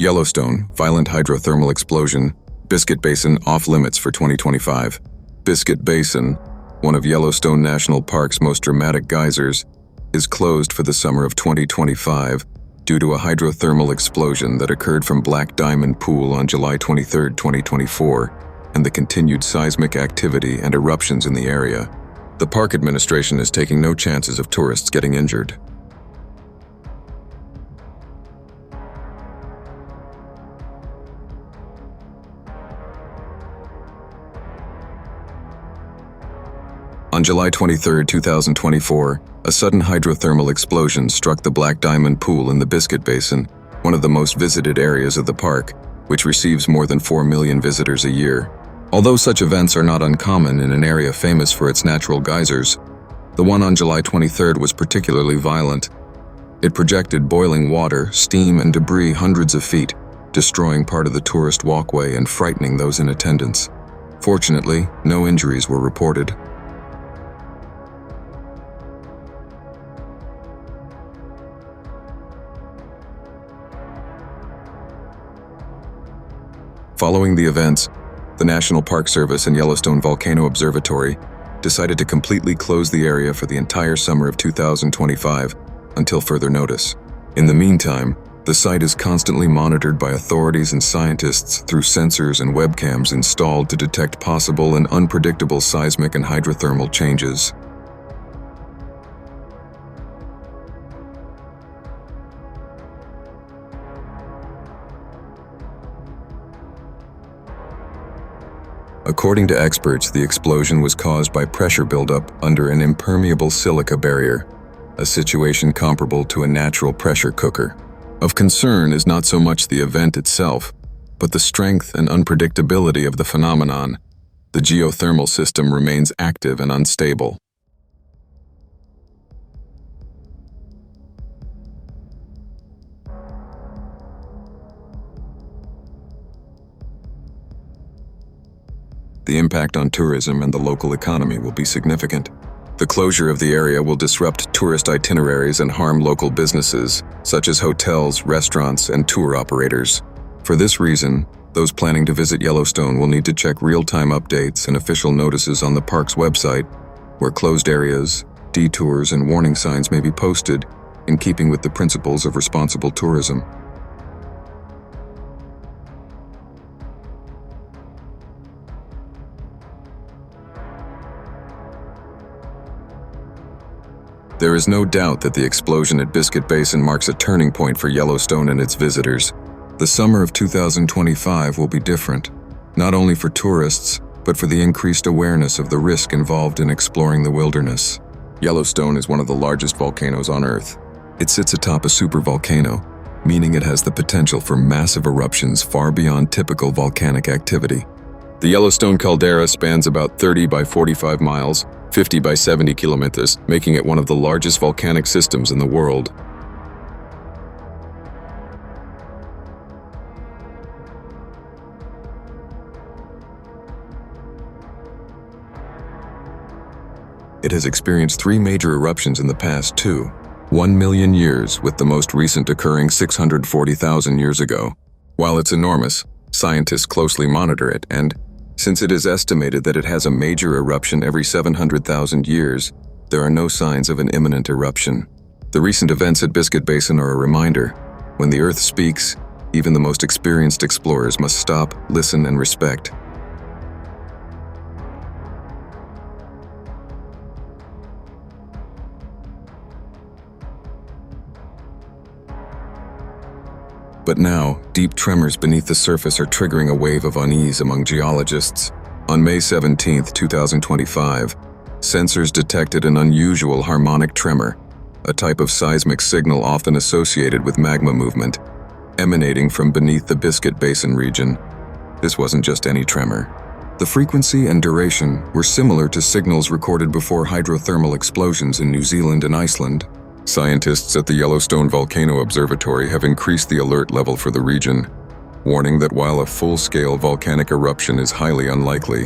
Yellowstone, violent hydrothermal explosion, Biscuit Basin off-limits for 2025. Biscuit Basin, one of Yellowstone National Park's most dramatic geysers, is closed for the summer of 2025 due to a hydrothermal explosion that occurred from Black Diamond Pool on July 23, 2024, and the continued seismic activity and eruptions in the area. The park administration is taking no chances of tourists getting injured. On July 23, 2024, a sudden hydrothermal explosion struck the Black Diamond Pool in the Biscuit Basin, one of the most visited areas of the park, which receives more than 4 million visitors a year. Although such events are not uncommon in an area famous for its natural geysers, the one on July 23 was particularly violent. It projected boiling water, steam, and debris hundreds of feet, destroying part of the tourist walkway and frightening those in attendance. Fortunately, no injuries were reported. Following the events, the National Park Service and Yellowstone Volcano Observatory decided to completely close the area for the entire summer of 2025 until further notice. In the meantime, the site is constantly monitored by authorities and scientists through sensors and webcams installed to detect possible and unpredictable seismic and hydrothermal changes. According to experts, the explosion was caused by pressure buildup under an impermeable silica barrier, a situation comparable to a natural pressure cooker. Of concern is not so much the event itself, but the strength and unpredictability of the phenomenon. The geothermal system remains active and unstable. The impact on tourism and the local economy will be significant. The closure of the area will disrupt tourist itineraries and harm local businesses, such as hotels, restaurants, and tour operators. For this reason, those planning to visit Yellowstone will need to check real-time updates and official notices on the park's website, where closed areas, detours, and warning signs may be posted, in keeping with the principles of responsible tourism. There is no doubt that the explosion at Biscuit Basin marks a turning point for Yellowstone and its visitors. The summer of 2025 will be different, not only for tourists, but for the increased awareness of the risk involved in exploring the wilderness. Yellowstone is one of the largest volcanoes on Earth. It sits atop a supervolcano, meaning it has the potential for massive eruptions far beyond typical volcanic activity. The Yellowstone Caldera spans about 30 by 45 miles, 50 by 70 kilometers, making it one of the largest volcanic systems in the world. It has experienced 3 major eruptions in the past 1 million years, with the most recent occurring 640,000 years ago. While it's enormous, scientists closely monitor it, and since it is estimated that it has a major eruption every 700,000 years, there are no signs of an imminent eruption. The recent events at Biscuit Basin are a reminder. When the Earth speaks, even the most experienced explorers must stop, listen, and respect. But now, deep tremors beneath the surface are triggering a wave of unease among geologists. On May 17, 2025, sensors detected an unusual harmonic tremor, a type of seismic signal often associated with magma movement, emanating from beneath the Biscuit Basin region. This wasn't just any tremor. The frequency and duration were similar to signals recorded before hydrothermal explosions in New Zealand and Iceland. Scientists at the Yellowstone Volcano Observatory have increased the alert level for the region, warning that while a full-scale volcanic eruption is highly unlikely,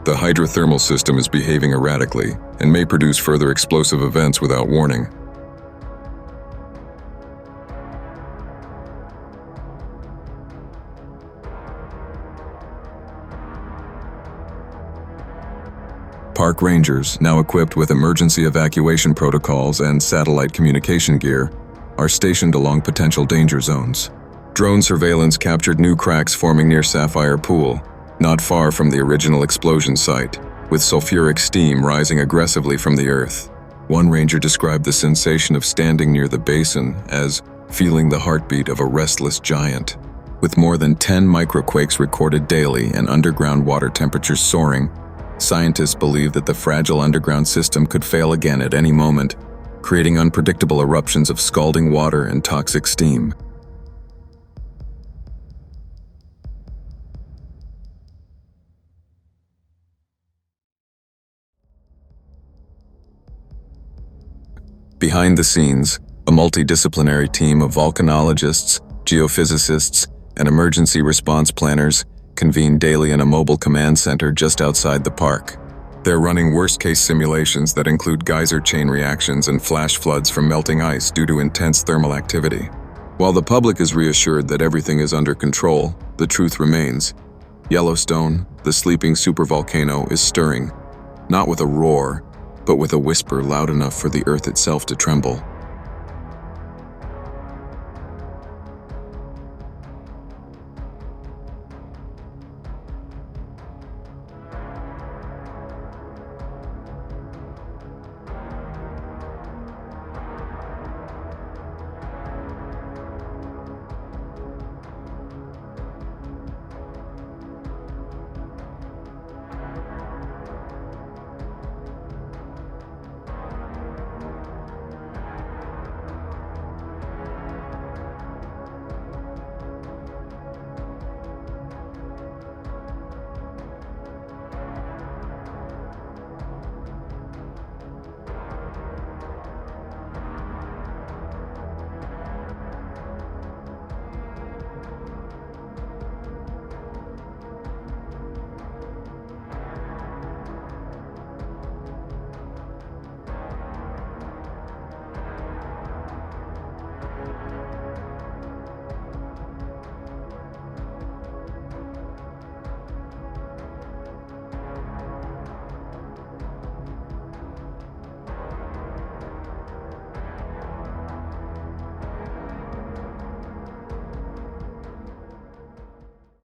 the hydrothermal system is behaving erratically and may produce further explosive events without warning. Park rangers, now equipped with emergency evacuation protocols and satellite communication gear, are stationed along potential danger zones. Drone surveillance captured new cracks forming near Sapphire Pool, not far from the original explosion site, with sulfuric steam rising aggressively from the earth. One ranger described the sensation of standing near the basin as feeling the heartbeat of a restless giant. With more than 10 microquakes recorded daily and underground water temperatures soaring, scientists believe that the fragile underground system could fail again at any moment, creating unpredictable eruptions of scalding water and toxic steam. Behind the scenes, a multidisciplinary team of volcanologists, geophysicists, and emergency response planners convene daily in a mobile command center just outside the park. They're running worst-case simulations that include geyser chain reactions and flash floods from melting ice due to intense thermal activity. While the public is reassured that everything is under control, the truth remains. Yellowstone, the sleeping supervolcano, is stirring, not with a roar, but with a whisper loud enough for the earth itself to tremble.